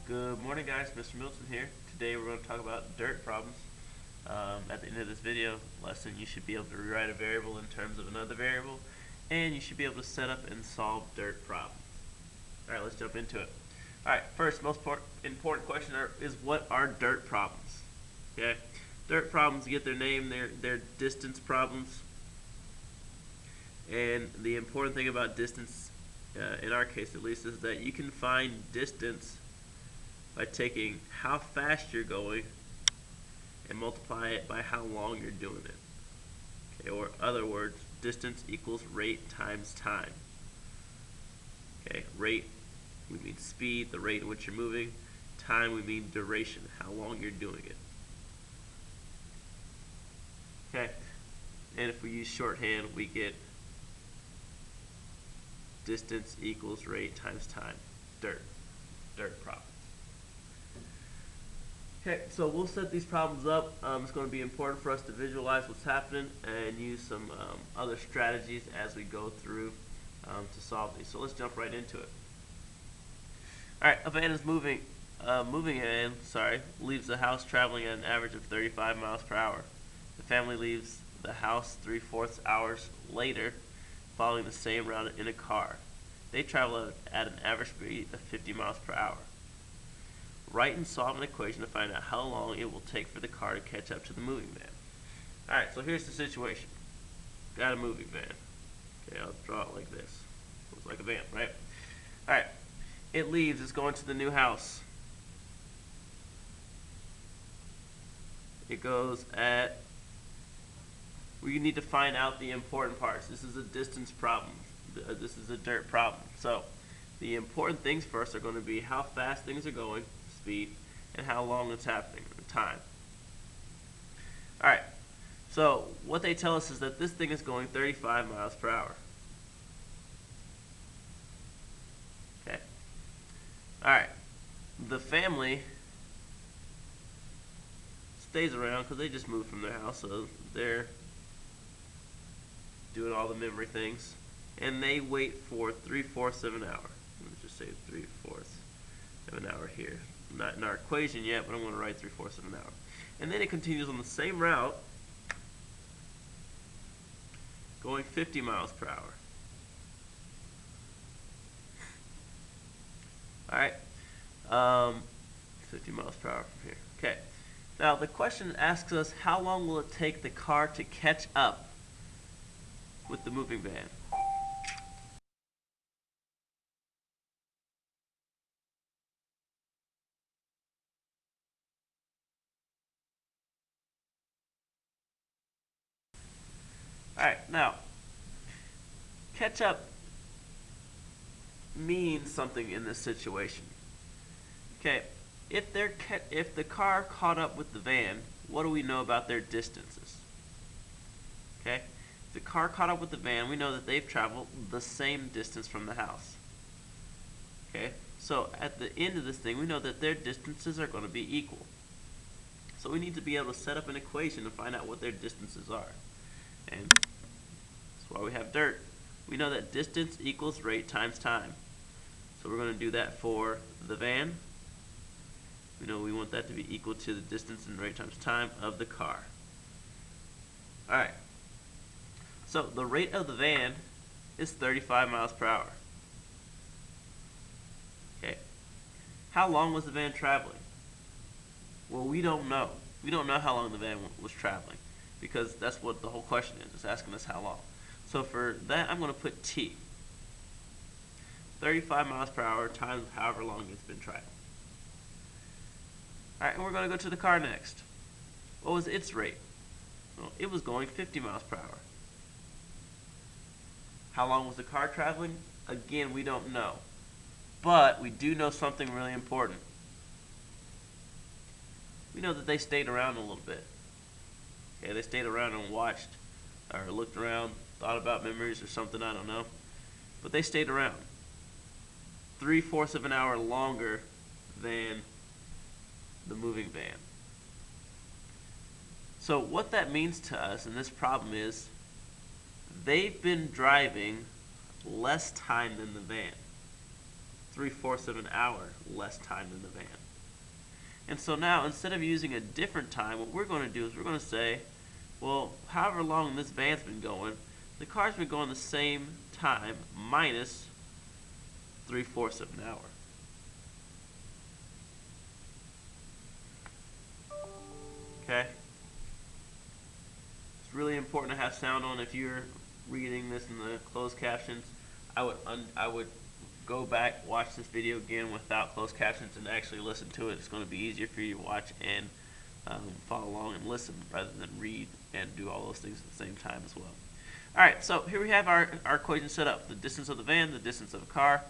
Good morning, guys. Mr. Milton here. Today we're going to talk about dirt problems. At the end of this video lesson, you should be able to rewrite a variable in terms of another variable, and you should be able to set up and solve dirt problems. All right, let's jump into it. All right, first, most important question is what are dirt problems? Okay, dirt problems get their name. They're distance problems, and the important thing about distance, in our case at least, is that you can find distance by taking how fast you're going and multiply it by how long you're doing it. Okay, or other words, distance equals rate times time. Okay, rate, we mean speed, the rate in which you're moving. Time, we mean duration, how long you're doing it. Okay, and if we use shorthand, we get distance equals rate times time. Dirt problem. Okay, so we'll set these problems up. It's going to be important for us to visualize what's happening and use some other strategies as we go through to solve these. So let's jump right into it. All right, a van is moving leaves the house traveling at an average of 35 miles per hour. The family leaves the house 3/4 hours later, following the same route in a car. They travel at an average speed of 50 miles per hour. Write and solve an equation to find out how long it will take for the car to catch up to the moving van. Alright, so here's the situation. Got a moving van. Okay, I'll draw it like this. Looks like a van, right? Alright, it leaves, it's going to the new house. It goes at, we need to find out the important parts. This is a distance problem. This is a dirt problem. So, the important things first are going to be how fast things are going, speed, and how long it's happening, time. Alright, so what they tell us is that this thing is going 35 miles per hour. Okay. Alright, the family stays around because they just moved from their house, so they're doing all the memory things, and they wait for 3/4 of an hour. Let me just say 3/4 of an hour here. Not in our equation yet, but I'm going to write 3/4 of an hour. And then it continues on the same route, going 50 miles per hour. Alright, 50 miles per hour from here. Okay, now the question asks us how long will it take the car to catch up with the moving van? Alright, now, catch up means something in this situation. Okay, if the car caught up with the van, what do we know about their distances? Okay, if the car caught up with the van, we know that they've traveled the same distance from the house. Okay, so at the end of this thing, we know that their distances are going to be equal. So we need to be able to set up an equation to find out what their distances are. And that's why we have dirt. We know that distance equals rate times time. So we're going to do that for the van. We know we want that to be equal to the distance and rate times time of the car. Alright. So the rate of the van is 35 miles per hour. Okay. How long was the van traveling? Well, we don't know. We don't know how long the van was traveling because that's what the whole question is. It's asking us how long. So for that, I'm going to put T. 35 miles per hour times however long it's been traveling. Alright, and we're going to go to the car next. What was its rate? Well, it was going 50 miles per hour. How long was the car traveling? Again, we don't know. But we do know something really important. We know that they stayed around a little bit. Okay, they stayed around and watched or looked around, thought about memories or something, I don't know. But they stayed around. 3/4 of an hour longer than the moving van. So what that means to us in this problem is they've been driving less time than the van. 3/4 of an hour less time than the van. And so now, instead of using a different time, what we're going to do is we're going to say, well, however long this van's been going, the car's been going the same time minus 3/4 of an hour. Okay? It's really important to have sound on. If you're reading this in the closed captions, I would go back, watch this video again without closed captions, and actually listen to it. It's going to be easier for you to watch and follow along and listen rather than read and do all those things at the same time as well. Alright, so here we have our equation set up. The distance of the van, the distance of a car,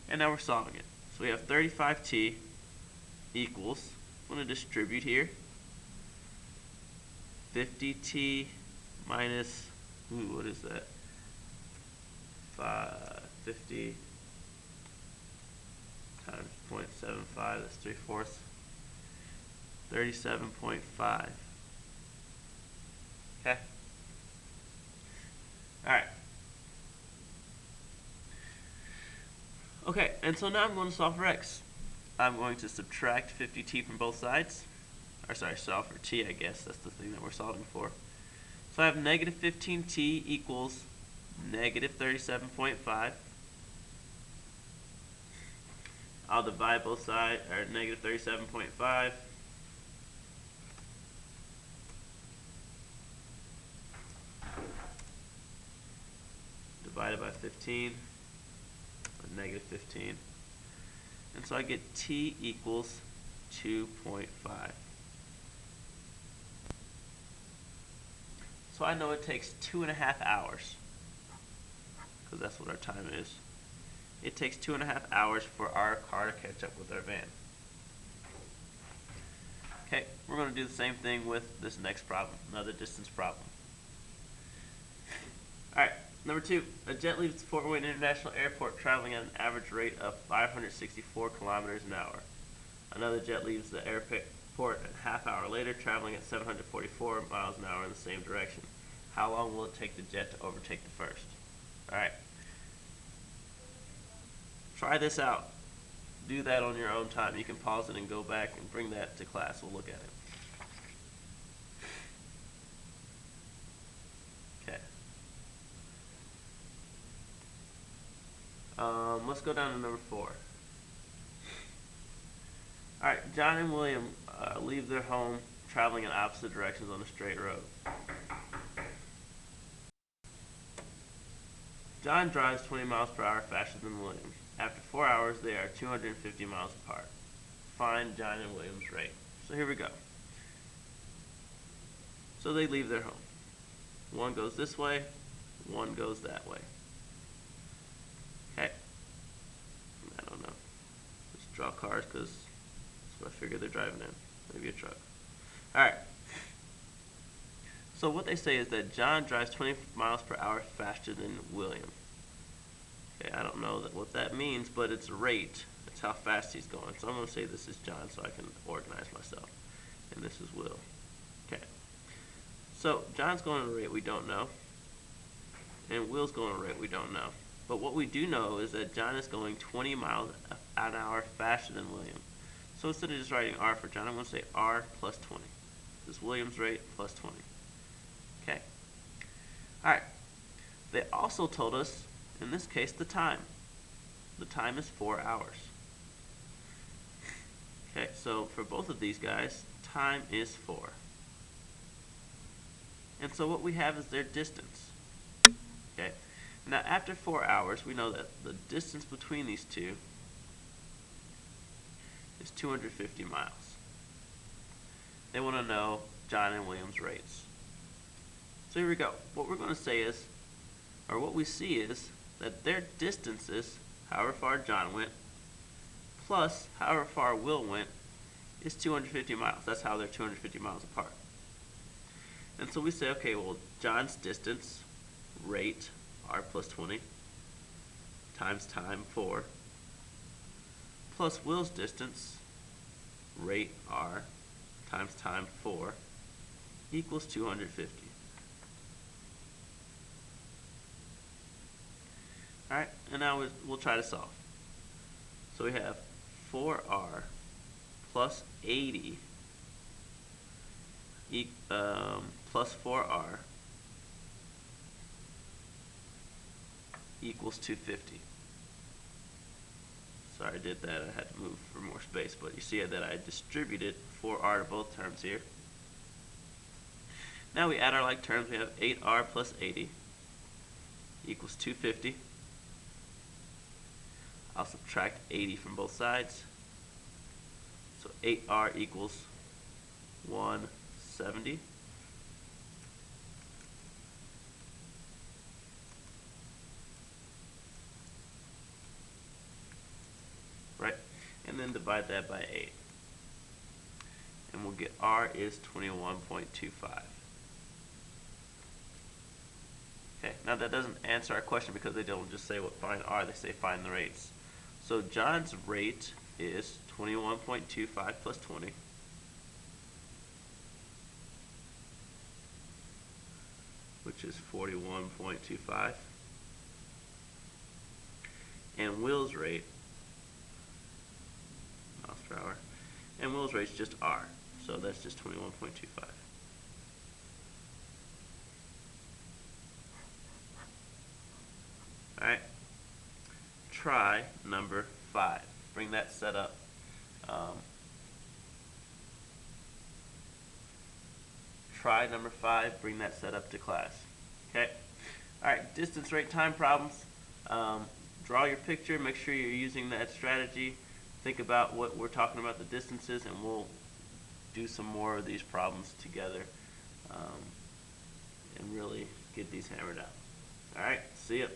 and now we're solving it. So we have 35t equals, I'm going to distribute here, 50t minus, what is that? 50 times 0.75, that's 3/4. 37.5. Okay. Alright. Okay, and so now I'm going to solve for x. I'm going to subtract 50t from both sides. Or sorry, solve for t, I guess. That's the thing that we're solving for. So I have negative 15t equals negative 37.5. I'll divide both sides, or negative 37.5. Divided by 15, or negative 15. And so I get t equals 2.5. So I know it takes 2.5 hours, because that's what our time is. It takes 2.5 hours for our car to catch up with our van. Okay, we're going to do the same thing with this next problem, another distance problem. Alright, number 2. A jet leaves Fort Wayne International Airport traveling at an average rate of 564 kilometers an hour. Another jet leaves the airport a half hour later, traveling at 744 miles an hour in the same direction. How long will it take the jet to overtake the first? Alright. Try this out. Do that on your own time. You can pause it and go back and bring that to class. We'll look at it. Okay. Let's go down to number 4. Alright, John and William leave their home traveling in opposite directions on a straight road. John drives 20 miles per hour faster than William. After 4 hours, they are 250 miles apart. Find John and William's rate. So here we go. So they leave their home. One goes this way, one goes that way. Okay. I don't know. Just draw cars because that's what I figure they're driving in. Maybe a truck. Alright. So what they say is that John drives 20 miles per hour faster than William. Okay, I don't know what that means, but it's a rate. That's how fast he's going. So I'm going to say this is John so I can organize myself. And this is Will. Okay. So John's going at a rate we don't know. And Will's going at a rate we don't know. But what we do know is that John is going 20 miles an hour faster than William. So instead of just writing R for John, I'm going to say R plus 20. This is William's rate plus 20. Okay. Alright. They also told us, in this case, the time. The time is 4 hours. Okay, so for both of these guys, time is 4. And so what we have is their distance. Okay. Now after 4 hours, we know that the distance between these two is 250 miles. They want to know John and William's rates. So here we go. What we're going to say is, or what we see is, that their distances, however far John went, plus however far Will went, is 250 miles. That's how they're 250 miles apart. And so we say, okay, well, John's distance, rate, R plus 20, times time, 4, plus Will's distance, rate, R, times time, 4, equals 250. Alright, and now we'll try to solve. So we have 4r plus 80 plus 4r equals 250. Sorry, I did that. I had to move for more space, but you see that I distributed 4r to both terms here. Now we add our like terms. We have 8r plus 80 equals 250. I'll subtract 80 from both sides. So 8r equals 170. Right? And then divide that by 8. And we'll get r is 21.25. Okay, now that doesn't answer our question because they don't just say what find r, they say find the rates. So John's rate is 21.25 plus 20. Which is 41.25. And Will's rate, miles per hour, and Will's rate is just r, so that's just 21.25. Alright, try number 5. Bring that set up. Try number 5, bring that set up to class. Okay? Alright, distance, rate, time problems. Draw your picture, make sure you're using that strategy. Think about what we're talking about, the distances, and we'll do some more of these problems together and really get these hammered out. Alright, see ya.